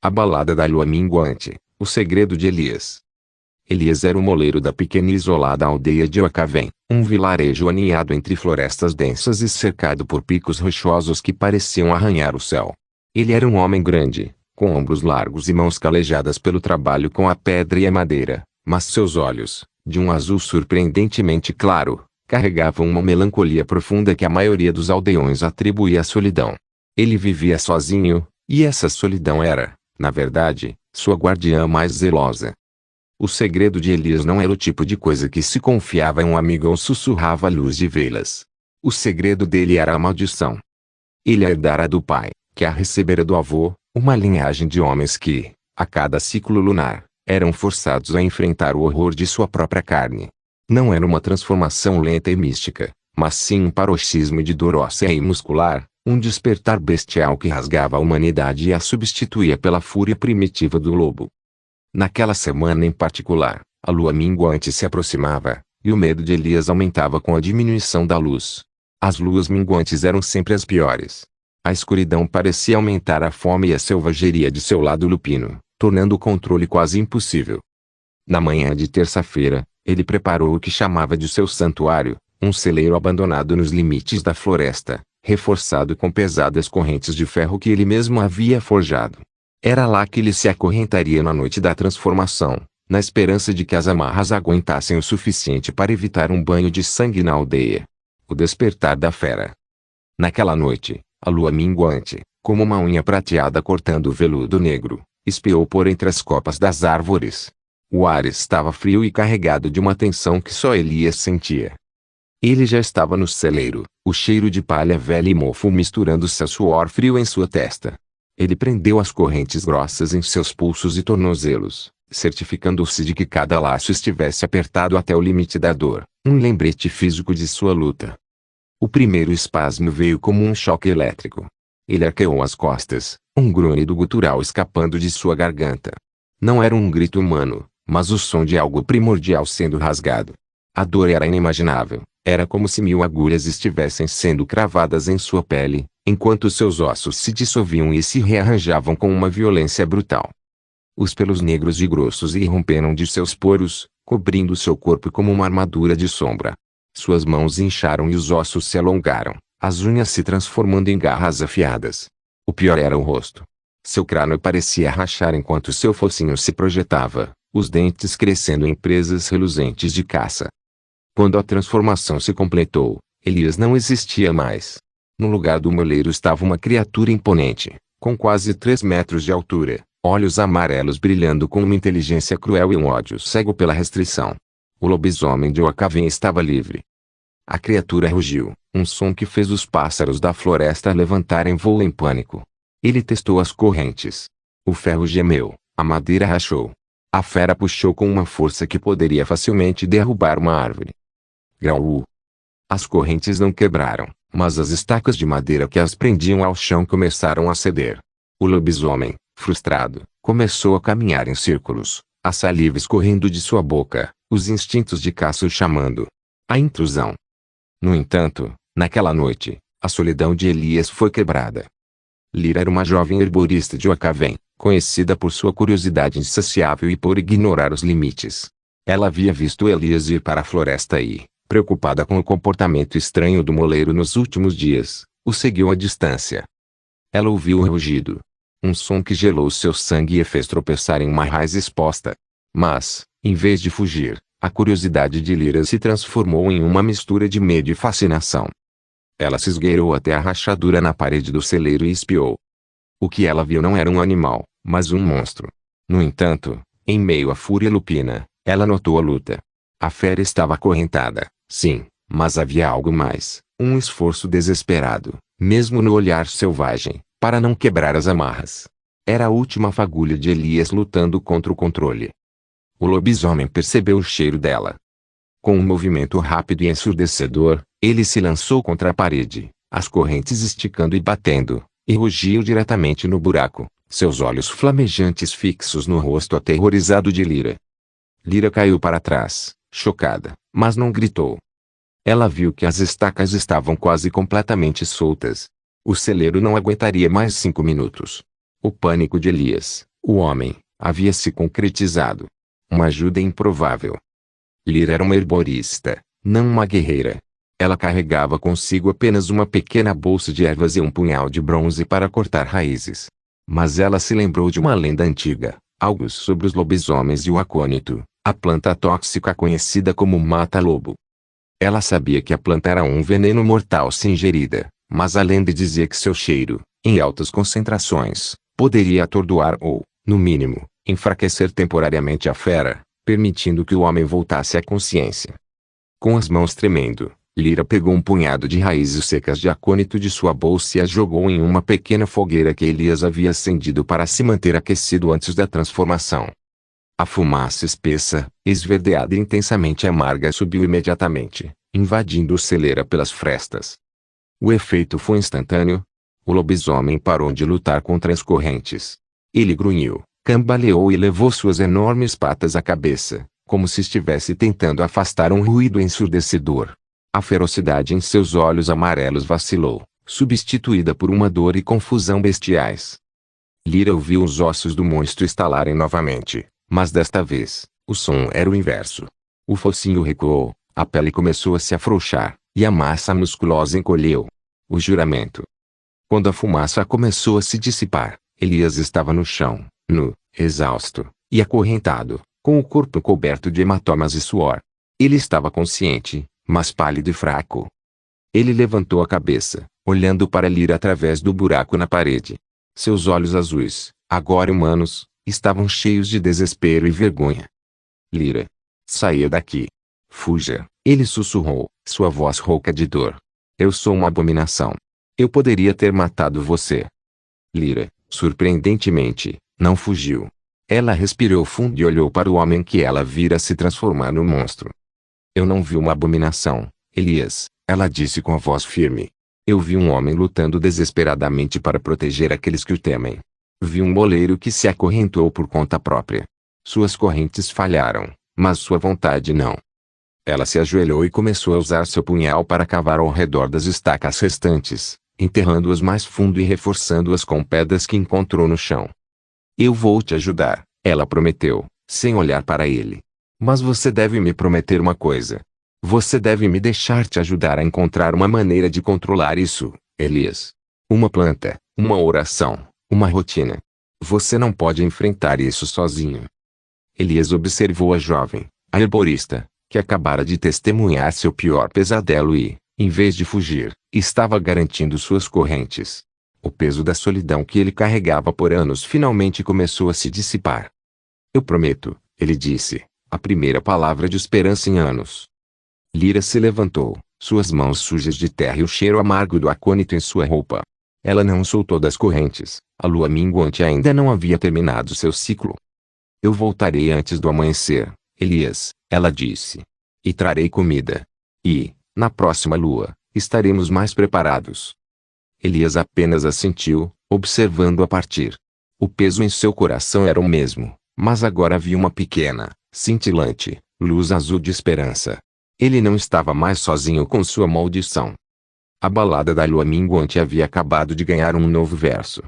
A balada da lua minguante, o segredo de Elias. Elias era o moleiro da pequena e isolada aldeia de Oacavém, um vilarejo aninhado entre florestas densas e cercado por picos rochosos que pareciam arranhar o céu. Ele era um homem grande, com ombros largos e mãos calejadas pelo trabalho com a pedra e a madeira, mas seus olhos, de um azul surpreendentemente claro, carregavam uma melancolia profunda que a maioria dos aldeões atribuía à solidão. Ele vivia sozinho, e essa solidão era, na verdade, sua guardiã mais zelosa. O segredo de Elias não era o tipo de coisa que se confiava em um amigo ou sussurrava à luz de velas. O segredo dele era a maldição. Ele herdara do pai, que a recebera do avô, uma linhagem de homens que, a cada ciclo lunar, eram forçados a enfrentar o horror de sua própria carne. Não era uma transformação lenta e mística, mas sim um paroxismo de dor óssea e muscular, um despertar bestial que rasgava a humanidade e a substituía pela fúria primitiva do lobo. Naquela semana em particular, a lua minguante se aproximava, e o medo de Elias aumentava com a diminuição da luz. As luas minguantes eram sempre as piores. A escuridão parecia aumentar a fome e a selvageria de seu lado lupino, tornando o controle quase impossível. Na manhã de terça-feira, ele preparou o que chamava de seu santuário, um celeiro abandonado nos limites da floresta, reforçado com pesadas correntes de ferro que ele mesmo havia forjado. Era lá que ele se acorrentaria na noite da transformação, na esperança de que as amarras aguentassem o suficiente para evitar um banho de sangue na aldeia. O despertar da fera. Naquela noite, a lua minguante, como uma unha prateada cortando o veludo negro, espiou por entre as copas das árvores. O ar estava frio e carregado de uma tensão que só Elias sentia. Ele já estava no celeiro, o cheiro de palha velha e mofo misturando-se a suor frio em sua testa. Ele prendeu as correntes grossas em seus pulsos e tornozelos, certificando-se de que cada laço estivesse apertado até o limite da dor, um lembrete físico de sua luta. O primeiro espasmo veio como um choque elétrico. Ele arqueou as costas, um grunhido gutural escapando de sua garganta. Não era um grito humano, mas o som de algo primordial sendo rasgado. A dor era inimaginável, era como se 1000 agulhas estivessem sendo cravadas em sua pele, enquanto seus ossos se dissolviam e se rearranjavam com uma violência brutal. Os pelos negros e grossos irromperam de seus poros, cobrindo seu corpo como uma armadura de sombra. Suas mãos incharam e os ossos se alongaram, as unhas se transformando em garras afiadas. O pior era o rosto. Seu crânio parecia rachar enquanto seu focinho se projetava, os dentes crescendo em presas reluzentes de caça. Quando a transformação se completou, Elias não existia mais. No lugar do moleiro estava uma criatura imponente, com quase 3 metros de altura, olhos amarelos brilhando com uma inteligência cruel e um ódio cego pela restrição. O lobisomem de Oacavém estava livre. A criatura rugiu, um som que fez os pássaros da floresta levantarem voo em pânico. Ele testou as correntes. O ferro gemeu, a madeira rachou. A fera puxou com uma força que poderia facilmente derrubar uma árvore. Graú. As correntes não quebraram, mas as estacas de madeira que as prendiam ao chão começaram a ceder. O lobisomem, frustrado, começou a caminhar em círculos, a saliva escorrendo de sua boca, os instintos de caça o chamando. A intrusão. No entanto, naquela noite, a solidão de Elias foi quebrada. Lira era uma jovem herborista de Oacavém, conhecida por sua curiosidade insaciável e por ignorar os limites. Ela havia visto Elias ir para a floresta e, preocupada com o comportamento estranho do moleiro nos últimos dias, o seguiu à distância. Ela ouviu o rugido. Um som que gelou seu sangue e a fez tropeçar em uma raiz exposta. Mas, em vez de fugir, a curiosidade de Lira se transformou em uma mistura de medo e fascinação. Ela se esgueirou até a rachadura na parede do celeiro e espiou. O que ela viu não era um animal, mas um monstro. No entanto, em meio à fúria lupina, ela notou a luta. A fera estava acorrentada, sim, mas havia algo mais, um esforço desesperado, mesmo no olhar selvagem, para não quebrar as amarras. Era a última fagulha de Elias lutando contra o controle. O lobisomem percebeu o cheiro dela. Com um movimento rápido e ensurdecedor, ele se lançou contra a parede, as correntes esticando e batendo, e rugiu diretamente no buraco, seus olhos flamejantes fixos no rosto aterrorizado de Lira. Lira caiu para trás, chocada, mas não gritou. Ela viu que as estacas estavam quase completamente soltas. O celeiro não aguentaria mais 5 minutos. O pânico de Elias, O homem havia se concretizado. Uma ajuda improvável. Lyra era uma herborista, não uma guerreira. Ela carregava consigo apenas uma pequena bolsa de ervas e um punhal de bronze para cortar raízes. Mas ela se lembrou de uma lenda antiga, algo sobre os lobisomens e o acônito, a planta tóxica conhecida como mata-lobo. Ela sabia que a planta era um veneno mortal se ingerida, mas a lenda dizia que seu cheiro, em altas concentrações, poderia atordoar ou, no mínimo, enfraquecer temporariamente a fera, permitindo que o homem voltasse à consciência. Com as mãos tremendo, Lyra pegou um punhado de raízes secas de acônito de sua bolsa e as jogou em uma pequena fogueira que Elias havia acendido para se manter aquecido antes da transformação. A fumaça espessa, esverdeada e intensamente amarga subiu imediatamente, invadindo o celeira pelas frestas. O efeito foi instantâneo. O lobisomem parou de lutar contra as correntes. Ele grunhiu, cambaleou e levou suas enormes patas à cabeça, como se estivesse tentando afastar um ruído ensurdecedor. A ferocidade em seus olhos amarelos vacilou, substituída por uma dor e confusão bestiais. Lyra ouviu os ossos do monstro estalarem novamente, mas desta vez, o som era o inverso. O focinho recuou, a pele começou a se afrouxar, e a massa musculosa encolheu. O juramento. Quando a fumaça começou a se dissipar, Elias estava no chão, nu, exausto, e acorrentado, com o corpo coberto de hematomas e suor. Ele estava consciente, mas pálido e fraco. Ele levantou a cabeça, olhando para Lyra através do buraco na parede. Seus olhos azuis, agora humanos, estavam cheios de desespero e vergonha. Lyra. Saia daqui. Fuja, ele sussurrou, sua voz rouca de dor. Eu sou uma abominação. Eu poderia ter matado você. Lyra, surpreendentemente, não fugiu. Ela respirou fundo e olhou para o homem que ela vira se transformar no monstro. Eu não vi uma abominação, Elias, ela disse com a voz firme. Eu vi um homem lutando desesperadamente para proteger aqueles que o temem. Vi um moleiro que se acorrentou por conta própria. Suas correntes falharam, mas sua vontade não. Ela se ajoelhou e começou a usar seu punhal para cavar ao redor das estacas restantes, enterrando-as mais fundo e reforçando-as com pedras que encontrou no chão. Eu vou te ajudar, ela prometeu, sem olhar para ele. Mas você deve me prometer uma coisa. Você deve me deixar te ajudar a encontrar uma maneira de controlar isso, Elias. Uma planta, uma oração, uma rotina. Você não pode enfrentar isso sozinho. Elias observou a jovem, a herborista, que acabara de testemunhar seu pior pesadelo e, em vez de fugir, estava garantindo suas correntes. O peso da solidão que ele carregava por anos finalmente começou a se dissipar. Eu prometo, ele disse, a primeira palavra de esperança em anos. Lyra se levantou, suas mãos sujas de terra e o cheiro amargo do acônito em sua roupa. Ela não soltou das correntes, a lua minguante ainda não havia terminado seu ciclo. Eu voltarei antes do amanhecer, Elias, ela disse. E trarei comida. E, na próxima lua, estaremos mais preparados. Elias apenas assentiu, observando-a partir. O peso em seu coração era o mesmo, mas agora havia uma pequena, cintilante, luz azul de esperança. Ele não estava mais sozinho com sua maldição. A balada da lua minguante havia acabado de ganhar um novo verso.